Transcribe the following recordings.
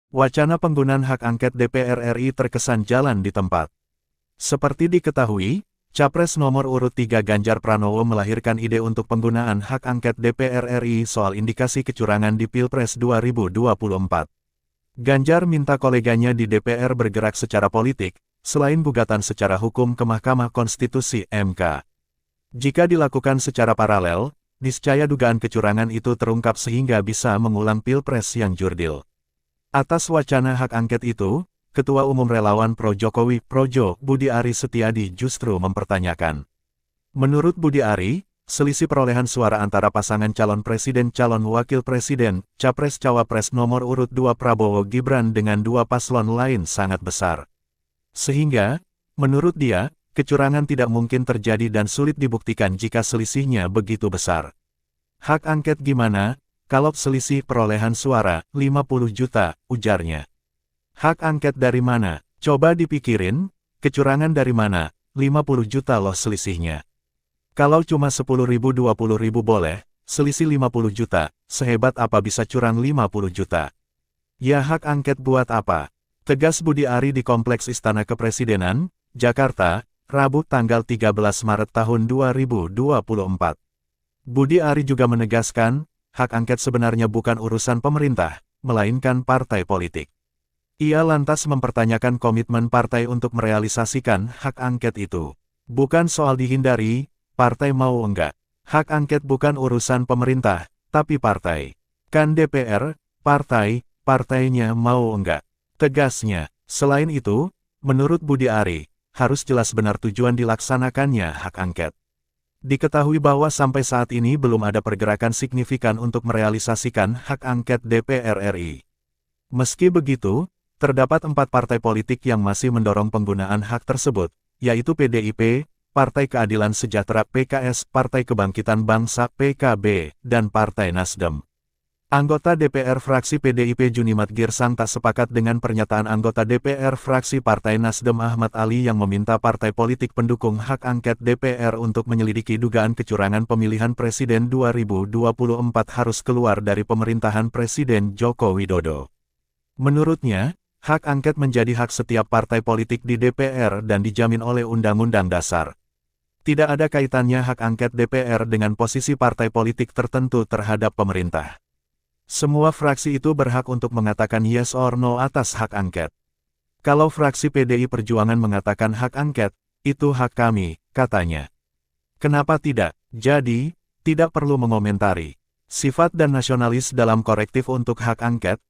Wacana penggunaan hak angket DPR RI terkesan jalan di tempat. Seperti diketahui, Capres nomor urut 3 Ganjar Pranowo melahirkan ide untuk penggunaan hak angket DPR RI soal indikasi kecurangan di Pilpres 2024. Ganjar minta koleganya di DPR bergerak secara politik, selain gugatan secara hukum ke Mahkamah Konstitusi (MK). Jika dilakukan secara paralel, niscaya dugaan kecurangan itu terungkap sehingga bisa mengulang Pilpres yang jurdil. Atas wacana hak angket itu, Ketua Umum Relawan Pro Jokowi Projo Budi Ari Setiadi justru mempertanyakan. Menurut Budi Ari, selisih perolehan suara antara pasangan calon presiden calon wakil presiden, Capres-Cawapres nomor urut 2 Prabowo Gibran dengan dua paslon lain sangat besar. Sehingga, menurut dia, kecurangan tidak mungkin terjadi dan sulit dibuktikan jika selisihnya begitu besar. Hak angket gimana? Kalau selisih perolehan suara, 50 juta, ujarnya. Hak angket dari mana? Coba dipikirin, kecurangan dari mana? 50 juta loh selisihnya. Kalau cuma 10.000 20.000 boleh, selisih 50 juta, sehebat apa bisa curang 50 juta? Ya hak angket buat apa? Tegas Budi Ari di Kompleks Istana Kepresidenan, Jakarta, Rabu tanggal 13 Maret tahun 2024. Budi Ari juga menegaskan, hak angket sebenarnya bukan urusan pemerintah, melainkan partai politik. Ia lantas mempertanyakan komitmen partai untuk merealisasikan hak angket itu. Bukan soal dihindari, partai mau enggak. Hak angket bukan urusan pemerintah, tapi partai. Kan DPR, partainya mau enggak. Tegasnya, selain itu, menurut Budi Ari, harus jelas benar tujuan dilaksanakannya hak angket. Diketahui bahwa sampai saat ini belum ada pergerakan signifikan untuk merealisasikan hak angket DPR RI. Meski begitu, terdapat 4 partai politik yang masih mendorong penggunaan hak tersebut, yaitu PDIP, Partai Keadilan Sejahtera (PKS), Partai Kebangkitan Bangsa (PKB), dan Partai Nasdem. Anggota DPR fraksi PDIP Junimat Girsang tak sepakat dengan pernyataan anggota DPR fraksi Partai Nasdem Ahmad Ali yang meminta partai politik pendukung hak angket DPR untuk menyelidiki dugaan kecurangan pemilihan presiden 2024 harus keluar dari pemerintahan Presiden Joko Widodo. Menurutnya, hak angket menjadi hak setiap partai politik di DPR dan dijamin oleh Undang-Undang Dasar. Tidak ada kaitannya hak angket DPR dengan posisi partai politik tertentu terhadap pemerintah. Semua fraksi itu berhak untuk mengatakan yes or no atas hak angket. Kalau fraksi PDI Perjuangan mengatakan hak angket, itu hak kami, katanya. Kenapa tidak? Jadi, tidak perlu mengomentari. Sifat dan nasionalis dalam korektif untuk hak angket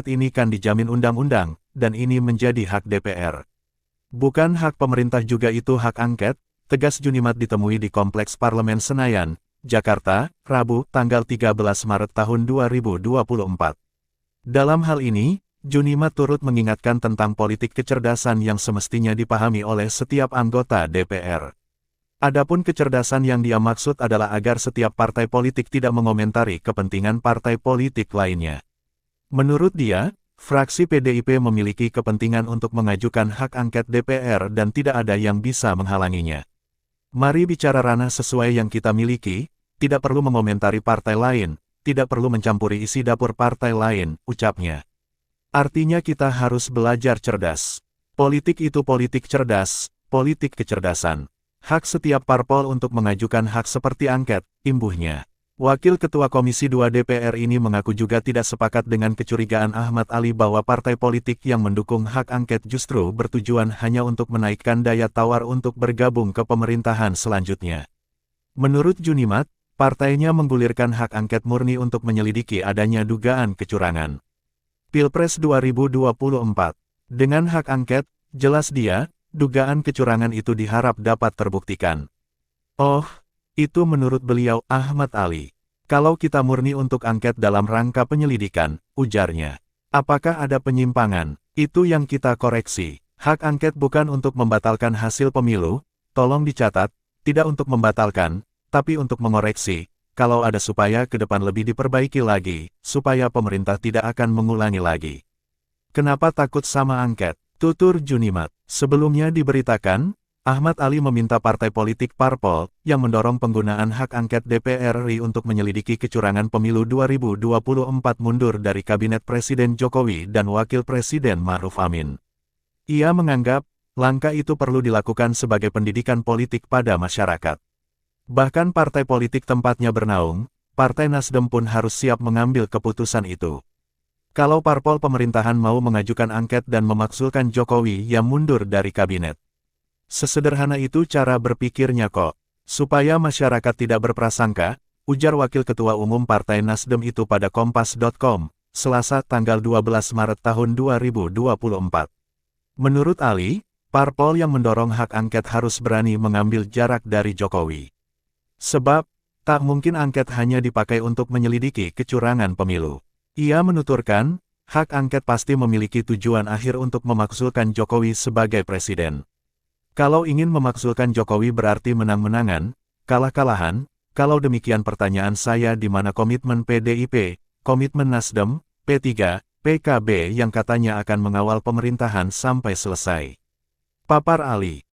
ini kan dijamin undang-undang, dan ini menjadi hak DPR. Bukan hak pemerintah juga itu hak angket, tegas Junimat ditemui di Kompleks Parlemen Senayan, Jakarta, Rabu, tanggal 13 Maret tahun 2024. Dalam hal ini, Junimat turut mengingatkan tentang politik kecerdasan yang semestinya dipahami oleh setiap anggota DPR. Adapun kecerdasan yang dia maksud adalah agar setiap partai politik tidak mengomentari kepentingan partai politik lainnya. Menurut dia, fraksi PDIP memiliki kepentingan untuk mengajukan hak angket DPR dan tidak ada yang bisa menghalanginya. Mari bicara ranah sesuai yang kita miliki, tidak perlu mengomentari partai lain, tidak perlu mencampuri isi dapur partai lain, ucapnya. Artinya kita harus belajar cerdas. Politik itu politik cerdas, politik kecerdasan. Hak setiap parpol untuk mengajukan hak seperti angket, imbuhnya. Wakil Ketua Komisi 2 DPR ini mengaku juga tidak sepakat dengan kecurigaan Ahmad Ali bahwa partai politik yang mendukung hak angket justru bertujuan hanya untuk menaikkan daya tawar untuk bergabung ke pemerintahan selanjutnya. Menurut Junimat, partainya menggulirkan hak angket murni untuk menyelidiki adanya dugaan kecurangan. Pilpres 2024. Dengan hak angket, jelas dia, dugaan kecurangan itu diharap dapat terbuktikan. Oh, itu menurut beliau, Ahmad Ali. Kalau kita murni untuk angket dalam rangka penyelidikan, ujarnya. Apakah ada penyimpangan? Itu yang kita koreksi. Hak angket bukan untuk membatalkan hasil pemilu, tolong dicatat, tidak untuk membatalkan, tapi untuk mengoreksi, kalau ada supaya ke depan lebih diperbaiki lagi, supaya pemerintah tidak akan mengulangi lagi. Kenapa takut sama angket? Tutur Junimat. Sebelumnya diberitakan, Ahmad Ali meminta partai politik parpol yang mendorong penggunaan hak angket DPR RI untuk menyelidiki kecurangan pemilu 2024 mundur dari Kabinet Presiden Jokowi dan Wakil Presiden Ma'ruf Amin. Ia menganggap, langkah itu perlu dilakukan sebagai pendidikan politik pada masyarakat. Bahkan partai politik tempatnya bernaung, Partai Nasdem pun harus siap mengambil keputusan itu. Kalau parpol pemerintahan mau mengajukan angket dan memakzulkan Jokowi yang mundur dari kabinet. Sesederhana itu cara berpikirnya kok. Supaya masyarakat tidak berprasangka, ujar Wakil Ketua Umum Partai Nasdem itu pada Kompas.com, Selasa tanggal 12 Maret tahun 2024. Menurut Ali, parpol yang mendorong hak angket harus berani mengambil jarak dari Jokowi. Sebab, tak mungkin angket hanya dipakai untuk menyelidiki kecurangan pemilu. Ia menuturkan, hak angket pasti memiliki tujuan akhir untuk memakzulkan Jokowi sebagai presiden. Kalau ingin memakzulkan Jokowi berarti menang-menangan, kalah-kalahan. Kalau demikian pertanyaan saya di mana komitmen PDIP, komitmen Nasdem, P3, PKB yang katanya akan mengawal pemerintahan sampai selesai. Papar Ali.